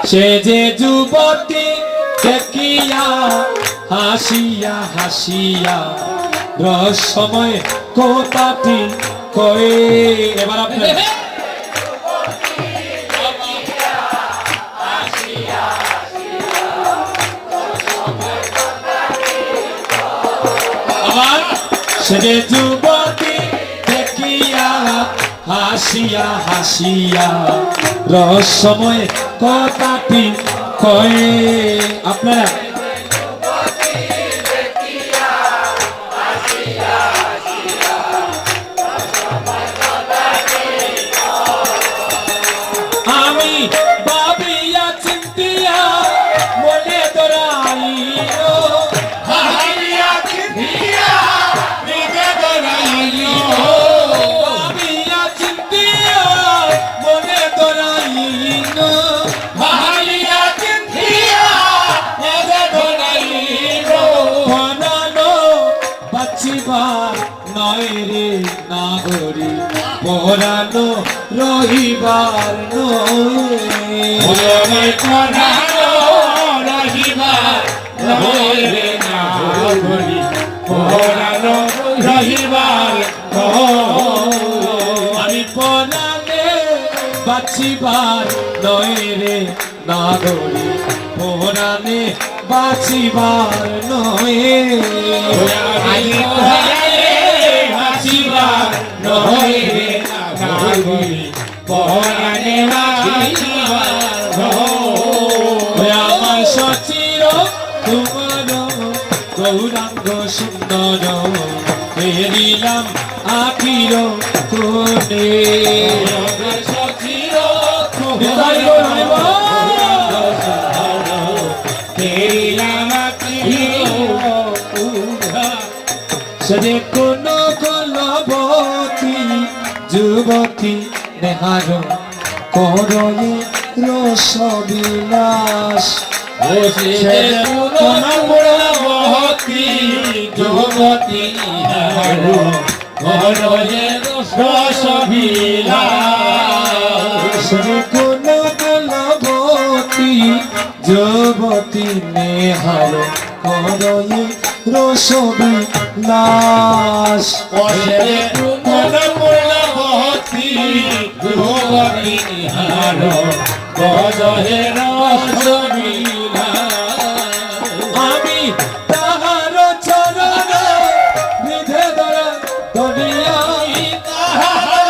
সে যে যুবতী দেখিয়া হাসিয়া হাসিয়া রসময় কথাটি কয়ে। এবার আপনার আবার সে যে যুবতী দেখিয়া হাসিয়া হাসিয়া রসময় কথাটি কয়ে। আপনারা আমি ভাবিয়া চিন্তিয়া মনে ধরাইও, ভাবিয়া চিন্তিয়া মনে ধরাইও, ভাবিয়া চিন্তিয়া মনে ধরাইও, ভাবিয়া চিন্তিয়া মনে ধরাইও। বানানো বাঁচিবার নয় রে নাগরী, পরানো রহিবার নয়, পরানো রহিবার নয় রে নাগরী, পরানো রহিবার নয়। আমি পরানে বাঁচিবার নয় রে নাগরী, পরানে বাঁচিবার নয়, আমি পরানে বাঁচিবার নয় রে নাগরী, পরানে বাঁচিবার নয়। আমার সচির তোমার গৌরাঙ্গ সুন্দর, ফেরিলাম আখির কোণে। সচির ফেরিলাম সে কোন গলবতী যুবতী নেহার করয়ে রসবিলাস। কোন গলবতী যুবতী নেহার করয়ে রসবিলাস। কোন গলবতী যুবতী নেহার করয়ে রসবিলাস। আমি তাহার চরণ বিধে ধরা ধরিয়া, তাহার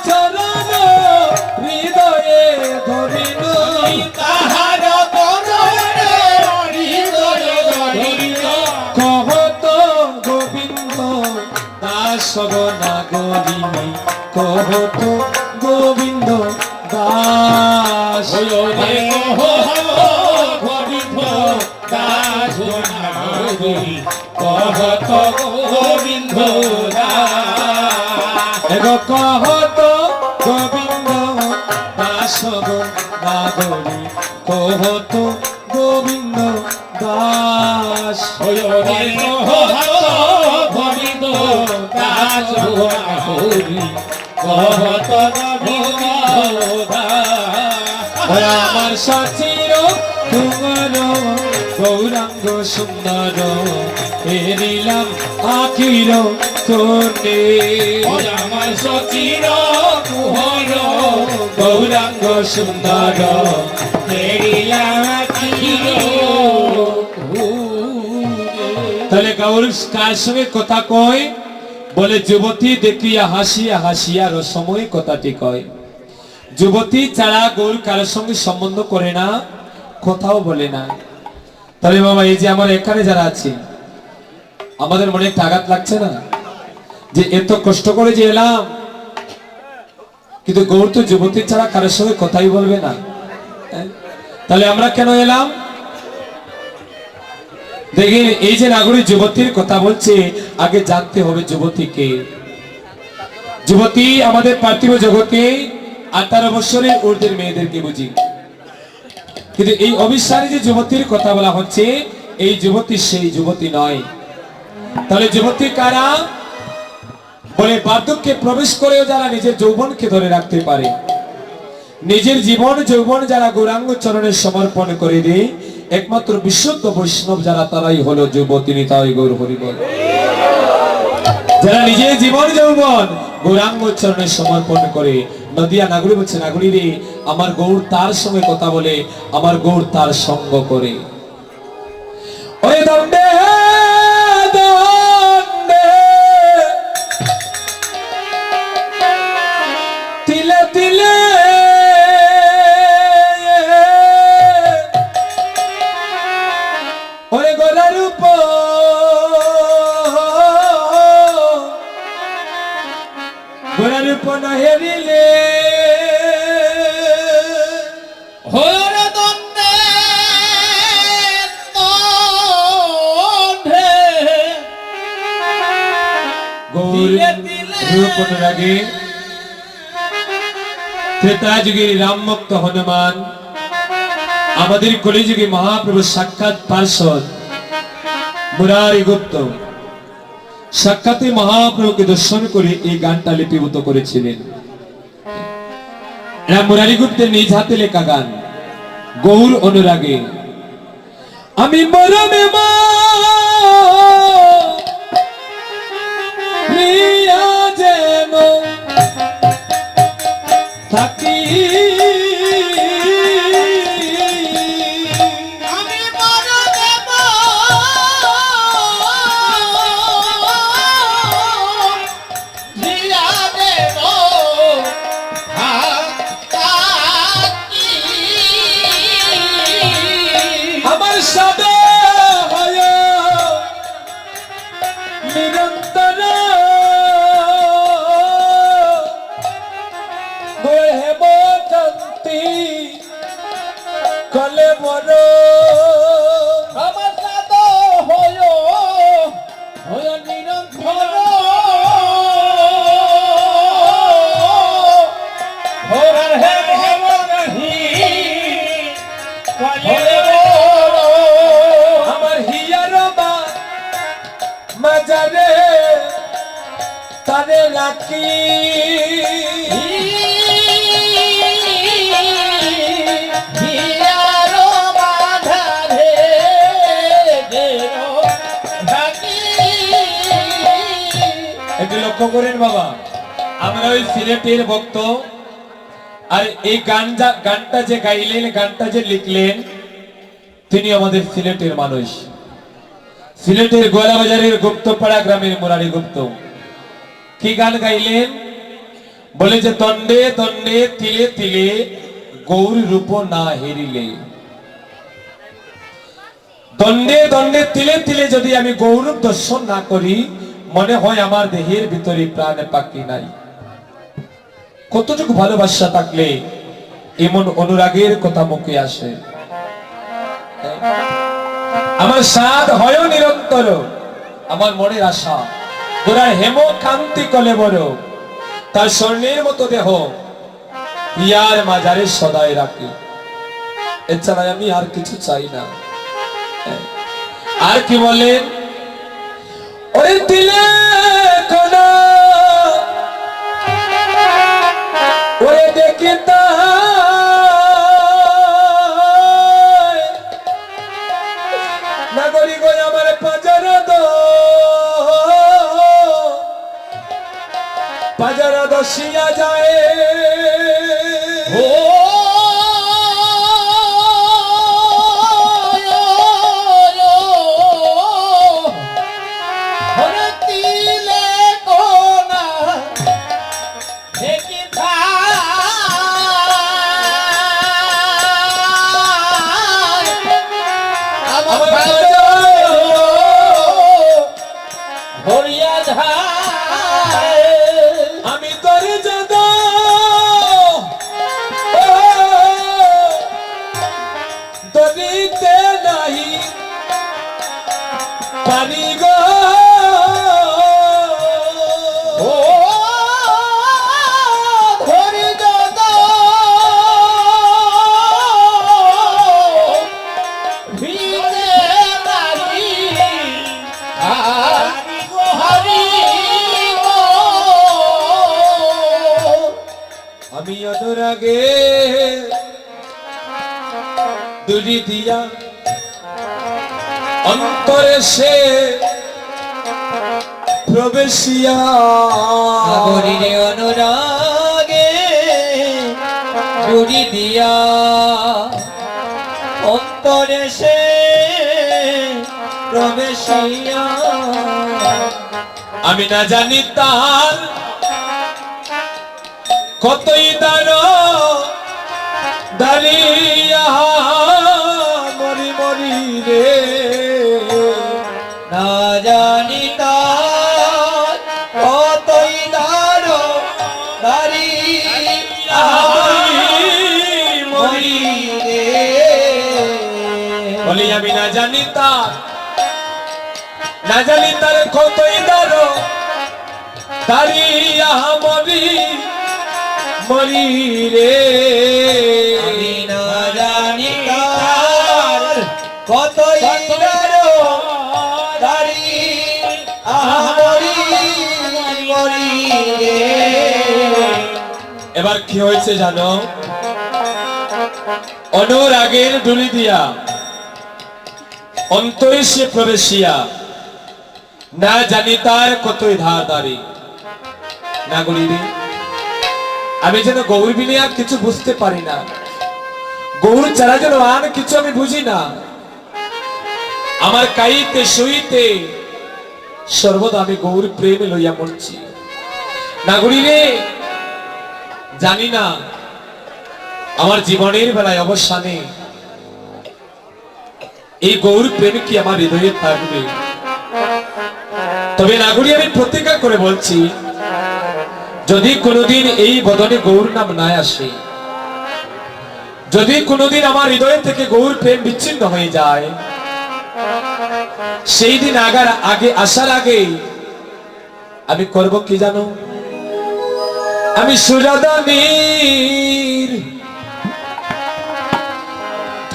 চরণ হৃদয়ে ধরিল, কহত গোবিন্দ দাস নাগরী, কহত গোবিন্দ দাস। গোবিন্দ দাস নাগরী, কহত গোবিন্দ দাস, কহত গোবিন্দ দাস নাগরী, কহত গোবিন্দ দাস। গোবিন্দ দাস নাগরী, কহত গোবিন্দ দাস। আমার সচির তোমার গৌরাঙ্গ সুন্দর, ফেরিলাম আখির কোণে। আমার সচির কুহর গৌরাঙ্গ সুন্দর, ফেরিলাম আখির। তাহলে গৌর কার সঙ্গে কথা কয়? বলে যুবতী দেখিয়া হাসিয়া হাসিয়া রসময় কথাটি কয়। যুবতী ছাড়া গৌর কারোর সঙ্গে সম্বন্ধ করে না, কথাও বলে না। তাহলে বাবা এই যে আমার এখানে যারা আছে, আমাদের মনে একটা আঘাত লাগছে না যে এত কষ্ট করে যে এলাম, কিন্তু গৌর তো যুবতী ছাড়া কারোর সঙ্গে কথাই বলবে না। তাহলে আমরা কেন এলাম? দেখে এই যে নাগরী যুবতীর কথা বলছে, আগে জানতে হবে যুবতীকে। যুবতী আমাদের পার্থিব জগতে 18 বছরের ঊর্ধ্বের মেয়েদেরকে বুঝি, কিন্তু এই অবিশ্বাসী যে যুবতীর কথা বলা হচ্ছে, এই যুবতী সেই যুবতী নয়। তাহলে যুবতী কারা? বলে বার্ধক্যে প্রবেশ করেও যারা নিজের যৌবনকে ধরে রাখতে পারে, নিজের জীবন যৌবন যারা গৌরাঙ্গ চরণে সমর্পণ করে দেয়, একমাত্র বিশুদ্ধ বৈষ্ণব যারা, তারাই হলো যুবতী নিতাই গৌর হরি বল। যারা নিজের জীবন যৌবন গৌরাঙ্গ চরণে সমর্পণ করে, নদিয়া নাগরী বলছে, নাগরী রে আমার গৌর তার সঙ্গে কথা বলে, আমার গৌর তার সঙ্গ করে। ওরে দণ্ডে দণ্ডে তিলে তিলে ওরে গোলার উপর গোলার উপর না হেরিলে হরে দণ্ডে দণ্ডে গৌর রূপ অনুরাগে ত্রেতা যুগের রামভক্ত হনুমান, আমাদের কলিযুগে মহাপ্রভু সাক্ষাৎ পার্ষদ মুরারি গুপ্ত সাক্ষাতে মহাপ্রভুকে দর্শন করে এই গানটা লিপিবদ্ধ করেছিলেন। এরা মুরারি গুপ্তের নিজ হাতে লেখা গান, গৌর অনুরাগে। আমি মরমে মা প্রিয়া যেন থাকি, আমি মরণে দিয়া দেব থাকি, আমার সাদে হয় নিরন্তর হেমকান্তি কলে বড়, আমার সাদ হয় হয় নিরন্তর হরার হে ভগবানি কলে বড়, আমার হিয়ার মাজারে তারে রাখি, হিয়ারো বাঁধারে গেরো ঢাকি। একটু লক্ষ্য করেন বাবা, আমরা ওই সিলেটের ভক্ত, আর এই গানটা যে গাইলেন, গানটা যে লিখলেন, তিনি আমাদের সিলেটের মানুষ, সিলেটের গোয়ালাবাজারের গুপ্তপাড়া গ্রামের মুরারি গুপ্ত। কি গান গাইলেন? বলে যে দণ্ডে দণ্ডে তিলে তিলে গৌর রূপ না হেরিলে, দণ্ডে দণ্ডে তিলে তিলে যদি আমি গৌরব দর্শন না করি, মনে হয় আমার দেহের ভিতরে প্রাণ পাখি নাই। কতটুকু ভালোবাসা থাকলে এমন অনুরাগের কথা মুখে আসে। আমার সাধ হয় নিরন্তর, আমার মনের আশা গোড়ার হেম কান্তি কলে বড়, তার স্বর্ণের মতো দেহ ইয়ার মাজারে সদাই রাখি। এছাড়া আমি আর কিছু চাই না। আর কি বলেন? ওরে দিলে কোনা ওরে দেখি নাগরিক আমার পাজারা দশিয়া যায়। ও হরে তিলে কোনা দেখি আমার হরিয়া ধায় আমি তোরে যদ দরিতে নাহি পানি গো, ও ধরি যদ ভিজে নাহি হরি গো আমি অনুরাগে দুলি দিয়া অন্তরে সে প্রবেশিয়া আগরিরে অনুরাগে জুড়ি দিয়া অন্তরে সে প্রবেশিয়া আমি না জানি তার কতই দাঁড়িয়া মরি মরি রে না জানি তার কতই দাঁড়ি মরি রে বলি আমি না জানি তার কতই দাঁড়িয়া মরি মরি রে আমি না জানি তার কতই দাঁড়ি মরি মরি রে এবার কি হয়েছে জানো অনুরাগের ডুলি দিয়া অন্তরে সে প্রবেশিয়া না জানি তার কতই দাঁড়ি না গরিবে আমি যেন গৌর বিনে আর কিছু বুঝতে পারি না গৌর ছাড়া যেন আর কিছু আমি বুঝি না আমার কাইতে শুইতে সর্বদা আমি গৌর প্রেমে লইয়া মরছি না গরিবে জানি না আমার জীবনের বেলায় অবসানে এই গৌর প্রেম কি আমার হৃদয়ে থাকবে তবে নাগরি আমি প্রতিজ্ঞা করে বলছি যদি কোনোদিন এই বদনে গৌর নাম না আসে যদি কোনোদিন আমার হৃদয় থেকে গৌর প্রেম বিচ্ছিন্ন হয়ে যায় সেই দিন আগে আসার আগে আমি করব কি জানো আমি সুজাদানির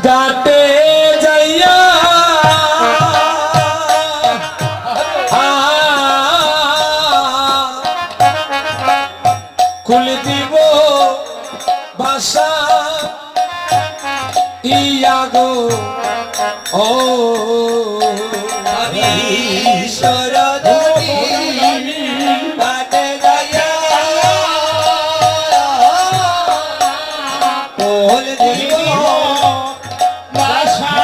গাতে যাইয়া কুল দিব ভাষা ইয়া গো ও আমি সরদনি কাটে যাইয়া কোল দিব ভাষা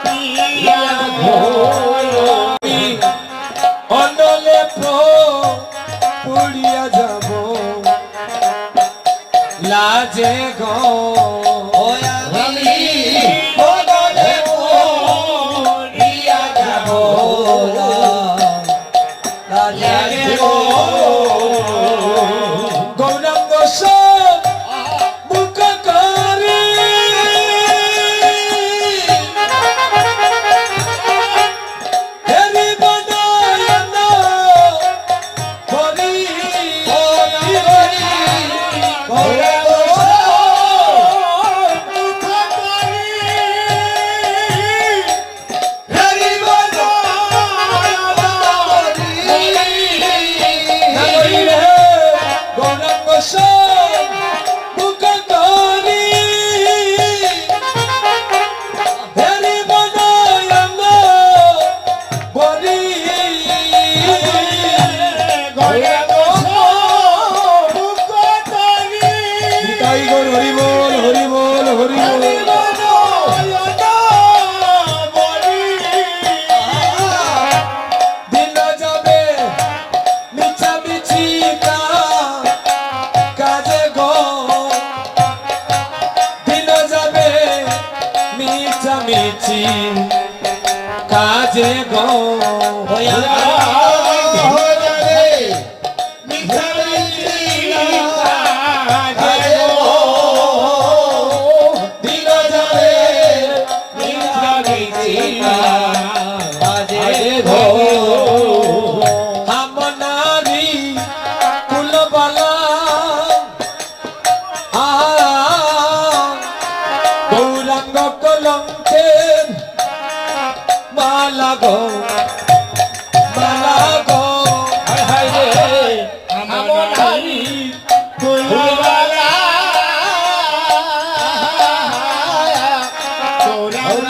পিয়া অনলে পুড়িয়া যাব লাজে গো আমি বদলে মরিয়া যাব লাগে গৌরাঙ্গ মুখ করে হেরি বনায়ন হরি হরি বল হরি বল হরি বল দিন যাবে মিছামিছি কাজে গো দিন যাবে মিছামিছি কাজে গো গৌরাঙ্গ কলঙ্কের মালা গো মালা গো হায় রে আমনারি ফুলবালা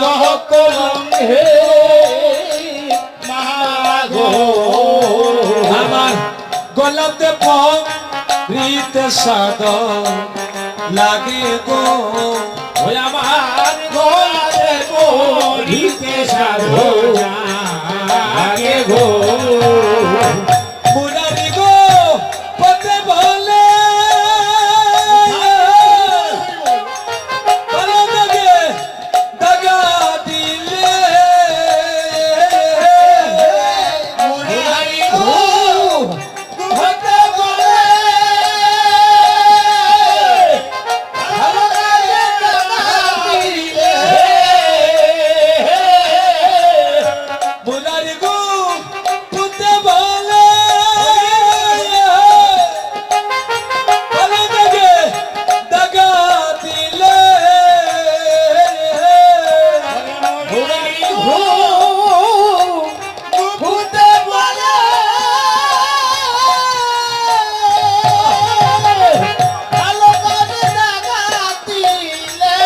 লহ কলম হে মাগো আমার গোলাপে পরিতে সাদ লাগে গো ওই আমার গোলাপে পরিতে সাধো লাগে গো মুরারি গো পথে বলে ভালো লাগে দাগা দিলে মুরারি গো হতে বলে ভালো লাগে দাদা দিলে মুরারি গো পথে বলে ভালো লাগে দাগা দিলে মুরারি গো হতে বলে ভালো লাগে দাদা দিলে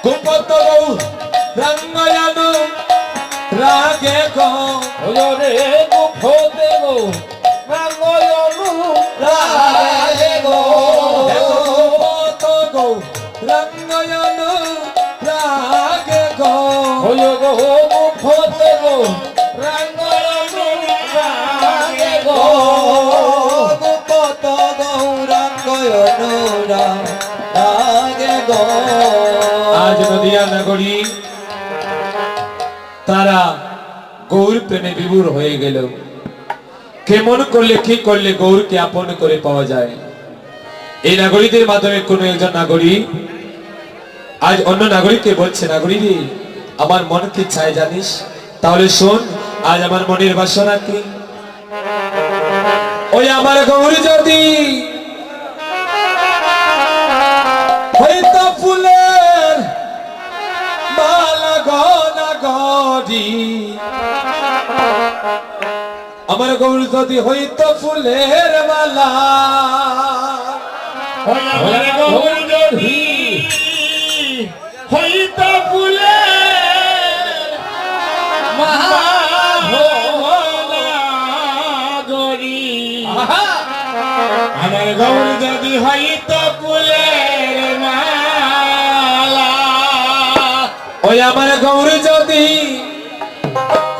গোপত রঙ্গয়ানু রাগে গো ওরে গুফতে গো রাঙ্গয়নু রাগে গো গোপত গো রঙ্গয়ানু রাগে গো ওরে গো গুফতে গো রাঙ্গয়নু রাগে গো গোপত গৌরাঙ্গয়নুরা রাগে গো আজ নদিয়া নগরী তারা গৌর প্রেমে বিভোর হয়ে গেল। কেমন করলে কি করলে গৌরকে আপন করে পাওয়া যায়? এই নাগরিকদের মাধ্যমে কোন একজন নাগরিক আজ অন্য নাগরিককে বলছে, নাগরিক আমার মন কি চায় জানিস? তাহলে শোন, আজ আমার মনের বাসনা কি? ওই আমার গৌর যদি হয়তো ফুলের মালা গনা গরি, আমার গৌর যদি হইতো ফুলের মালা, ওরে গৌর যদি হইতো ফুলের মালা গরি আমার গৌর যদি হইতো ফুলের মালা ওই আমার গৌর যদি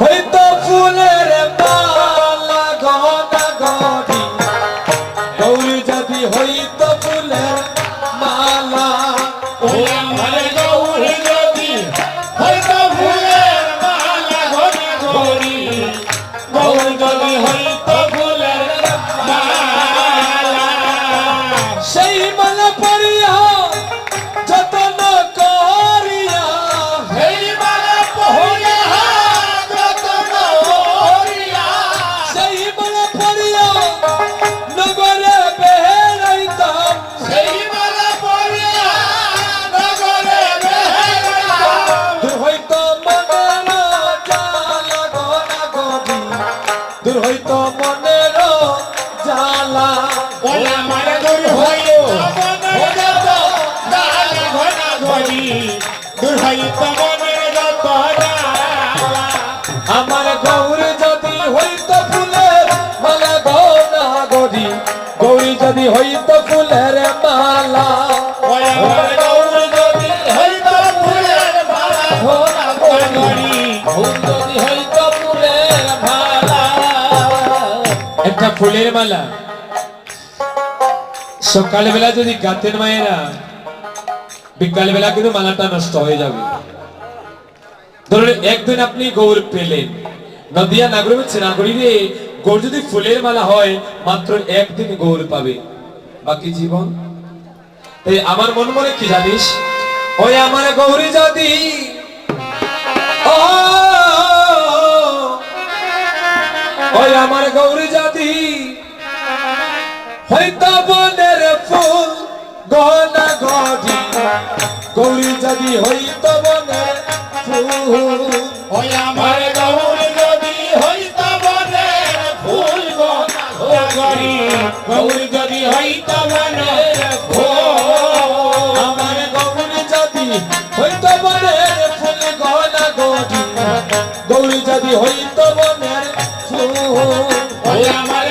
হইতো ফুলের মালা গনা গরি, গৌর যদি হইতো ফুলের মালা, ওই আমার গৌর যদি হইতো ফুলের মালা গরি গরি গৌর যদি হইতো ফুলের মালা সেই মালা পরিয়া যতন করিয়া, সেই মালা পহরিয়া যতন হরিয়া সেই মালা পরিয়া নগরে বেড়াইতাম, সেই মালা পহরিয়া নগরে বেড়াইতাম দূর হইতো মনের জ্বালা গনা গরি, দূর হইতো মনের জ্বালা। ওই আমার গৌর হইতো মনের জ্বালা ঘনা ঘনি দূর হইতো মনের যত জ্বালা আমার গৌর যদি হইতো ফুলের মালা গনা গরি, গৌরী যদি হইতো ফুলের মালা, ওই আমার গৌর যদি হইতো ফুলের মালা ঘনা ঘনি ফুল যদি হইতো ফুলের মালা, একটা ফুলের মালা সকালবেলা যদি গাতেন মায়েরা, বিকালবেলা কিন্তু মালাটা নষ্ট হয়ে যাবে। ধরুন একদিন আপনি গৌর পেলেন, নদিয়া নাগরী হচ্ছে নাগরী রে, গৌর যদি ফুলের মালা হয় মাত্র একদিন গৌর পাবে, বাকি জীবন। তাই আমার মন মনে কি জানিস, ওই আমার গৌরী যদি ওই আমার গৌরী যদি হইতো বনের ফুল গনা গরি, গৌরী যদি হইতো বনের ফুল, ওই আমার গৌর যদি হইতো বনের ফুল গনা ঘনি গৌর যদি হইত বনের ফুল আমার গৌর যদি হইত বনের ফুল গলা গড়ি গৌর যদি হইত বনের ফুল ওই আমার